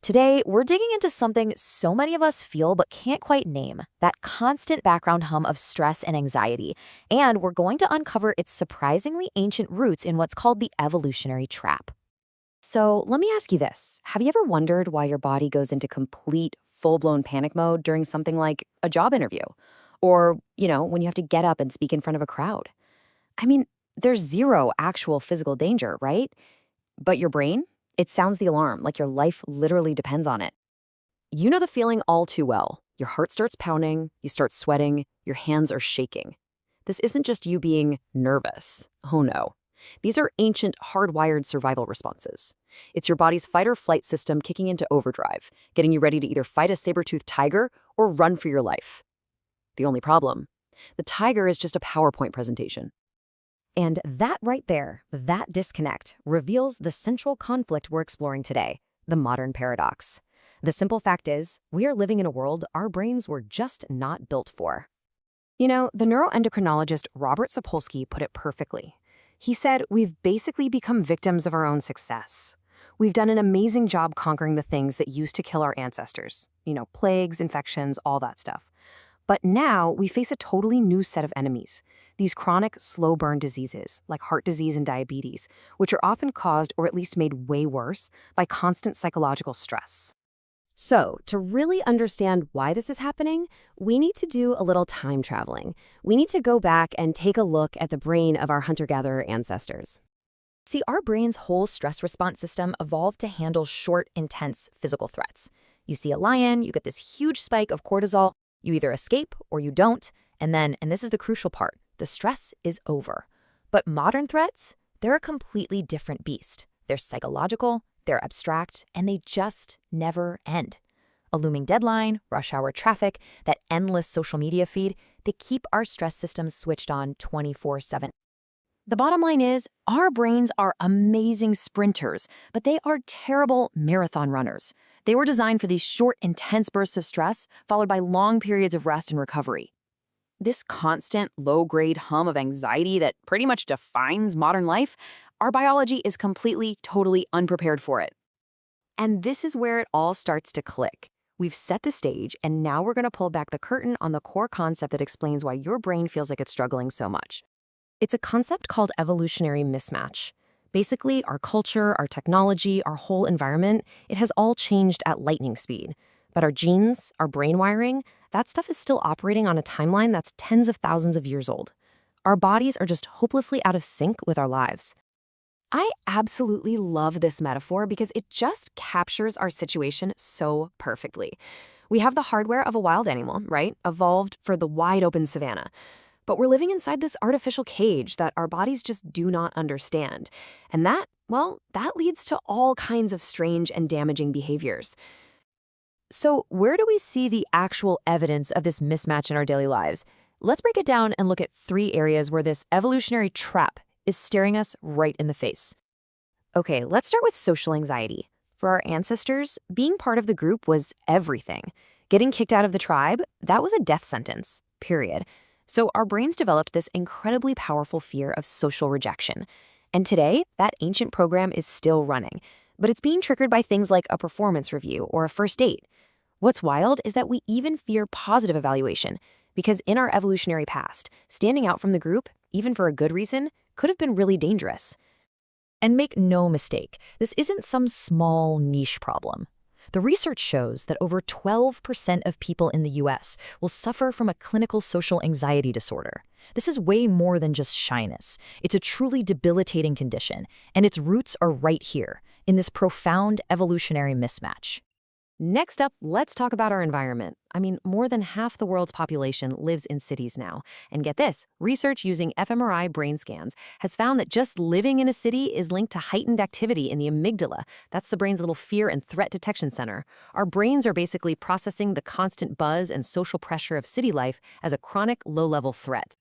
Today, we're digging into something so many of us feel but can't quite name, that constant background hum of stress and anxiety. And we're going to uncover its surprisingly ancient roots in what's called the evolutionary trap. So let me ask you this. Have you ever wondered why your body goes into complete, full-blown panic mode during something like a job interview? Or, when you have to get up and speak in front of a crowd? I mean, there's zero actual physical danger, right? But your brain? It sounds the alarm, like your life literally depends on it. You know the feeling all too well. Your heart starts pounding, you start sweating, your hands are shaking. This isn't just you being nervous. Oh no. These are ancient, hardwired survival responses. It's your body's fight or flight system kicking into overdrive, getting you ready to either fight a saber-toothed tiger or run for your life. The only problem? The tiger is just a PowerPoint presentation. And that right there, that disconnect, reveals the central conflict we're exploring today, the modern paradox. The simple fact is, we are living in a world our brains were just not built for. The neuroendocrinologist Robert Sapolsky put it perfectly. He said, we've basically become victims of our own success. We've done an amazing job conquering the things that used to kill our ancestors. Plagues, infections, all that stuff. But now we face a totally new set of enemies. These chronic, slow-burn diseases, like heart disease and diabetes, which are often caused or at least made way worse by constant psychological stress. So, to really understand why this is happening, we need to do a little time traveling. We need to go back and take a look at the brain of our hunter-gatherer ancestors. See, our brain's whole stress response system evolved to handle short, intense physical threats. You see a lion, you get this huge spike of cortisol, you either escape or you don't, and then, and this is the crucial part, the stress is over. But modern threats, they're a completely different beast. They're psychological, they're abstract, and they just never end. A looming deadline, rush hour traffic, that endless social media feed, they keep our stress systems switched on 24/7. The bottom line is, our brains are amazing sprinters, but they are terrible marathon runners. They were designed for these short, intense bursts of stress, followed by long periods of rest and recovery. This constant, low-grade hum of anxiety that pretty much defines modern life, our biology is completely, totally unprepared for it. And this is where it all starts to click. We've set the stage, and now we're going to pull back the curtain on the core concept that explains why your brain feels like it's struggling so much. It's a concept called evolutionary mismatch. Basically, our culture, our technology, our whole environment, it has all changed at lightning speed. But our genes, our brain wiring, that stuff is still operating on a timeline that's tens of thousands of years old. Our bodies are just hopelessly out of sync with our lives. I absolutely love this metaphor because it just captures our situation so perfectly. We have the hardware of a wild animal, right? Evolved for the wide open savannah. But we're living inside this artificial cage that our bodies just do not understand. And that leads to all kinds of strange and damaging behaviors. So where do we see the actual evidence of this mismatch in our daily lives? Let's break it down and look at 3 areas where this evolutionary trap is staring us right in the face. Okay, let's start with social anxiety. For our ancestors, being part of the group was everything. Getting kicked out of the tribe, that was a death sentence, period. So our brains developed this incredibly powerful fear of social rejection. And today, that ancient program is still running, but it's being triggered by things like a performance review or a first date. What's wild is that we even fear positive evaluation, because in our evolutionary past, standing out from the group, even for a good reason, could have been really dangerous. And make no mistake, this isn't some small niche problem. The research shows that over 12% of people in the US will suffer from a clinical social anxiety disorder. This is way more than just shyness. It's a truly debilitating condition, and its roots are right here, in this profound evolutionary mismatch. Next up, let's talk about our environment. More than half the world's population lives in cities now. And get this, research using fMRI brain scans has found that just living in a city is linked to heightened activity in the amygdala. That's the brain's little fear and threat detection center. Our brains are basically processing the constant buzz and social pressure of city life as a chronic, low-level threat.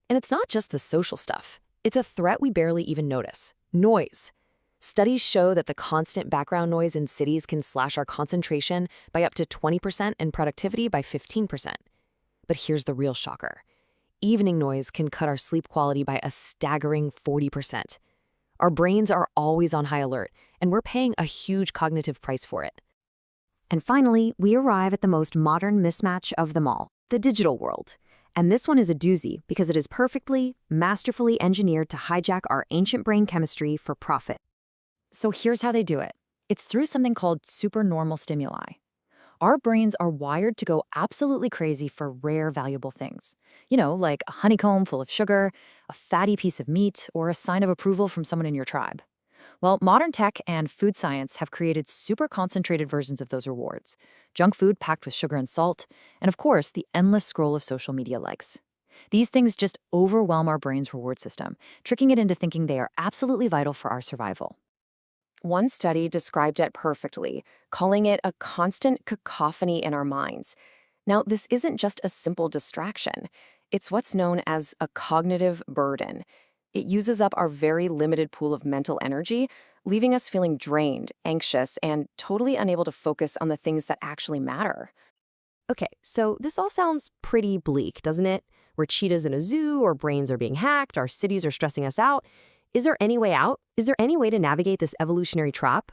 And it's not just the social stuff. It's a threat we barely even notice. Noise. Studies show that the constant background noise in cities can slash our concentration by up to 20% and productivity by 15%. But here's the real shocker. Evening noise can cut our sleep quality by a staggering 40%. Our brains are always on high alert, and we're paying a huge cognitive price for it. And finally, we arrive at the most modern mismatch of them all, the digital world. And this one is a doozy because it is perfectly, masterfully engineered to hijack our ancient brain chemistry for profit. So here's how they do it. It's through something called supernormal stimuli. Our brains are wired to go absolutely crazy for rare, valuable things. Like a honeycomb full of sugar, a fatty piece of meat, or a sign of approval from someone in your tribe. Well, modern tech and food science have created super concentrated versions of those rewards. Junk food packed with sugar and salt, and of course, the endless scroll of social media likes. These things just overwhelm our brain's reward system, tricking it into thinking they are absolutely vital for our survival. One study described it perfectly, calling it a constant cacophony in our minds. Now, this isn't just a simple distraction. It's what's known as a cognitive burden. It uses up our very limited pool of mental energy, leaving us feeling drained, anxious, and totally unable to focus on the things that actually matter. Okay, so this all sounds pretty bleak, doesn't it? We're cheetahs in a zoo, our brains are being hacked, our cities are stressing us out. Is there any way out? Is there any way to navigate this evolutionary trap?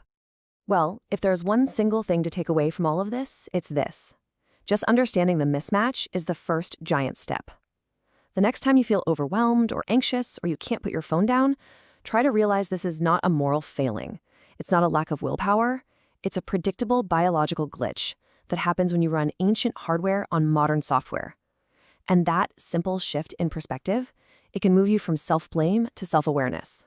Well, if there's one single thing to take away from all of this, it's this. Just understanding the mismatch is the first giant step. The next time you feel overwhelmed or anxious or you can't put your phone down, try to realize this is not a moral failing. It's not a lack of willpower. It's a predictable biological glitch that happens when you run ancient hardware on modern software. And that simple shift in perspective, it can move you from self-blame to self-awareness.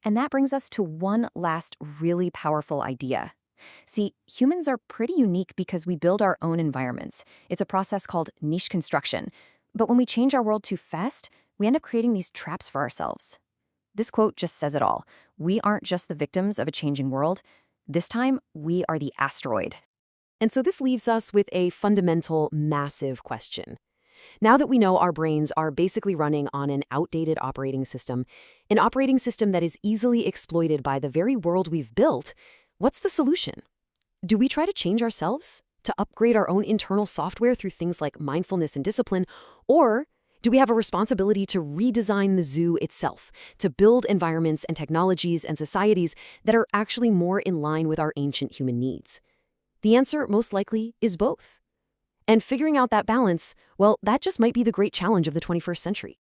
And that brings us to one last really powerful idea. See, humans are pretty unique because we build our own environments. It's a process called niche construction. But when we change our world too fast, we end up creating these traps for ourselves. This quote just says it all. We aren't just the victims of a changing world. This time, we are the asteroid. And so this leaves us with a fundamental, massive question. Now that we know our brains are basically running on an outdated operating system that is easily exploited by the very world we've built, what's the solution? Do we try to change ourselves? To upgrade our own internal software through things like mindfulness and discipline? Or do we have a responsibility to redesign the zoo itself, to build environments and technologies and societies that are actually more in line with our ancient human needs? The answer, most likely, is both. And figuring out that balance, well, that just might be the great challenge of the 21st century.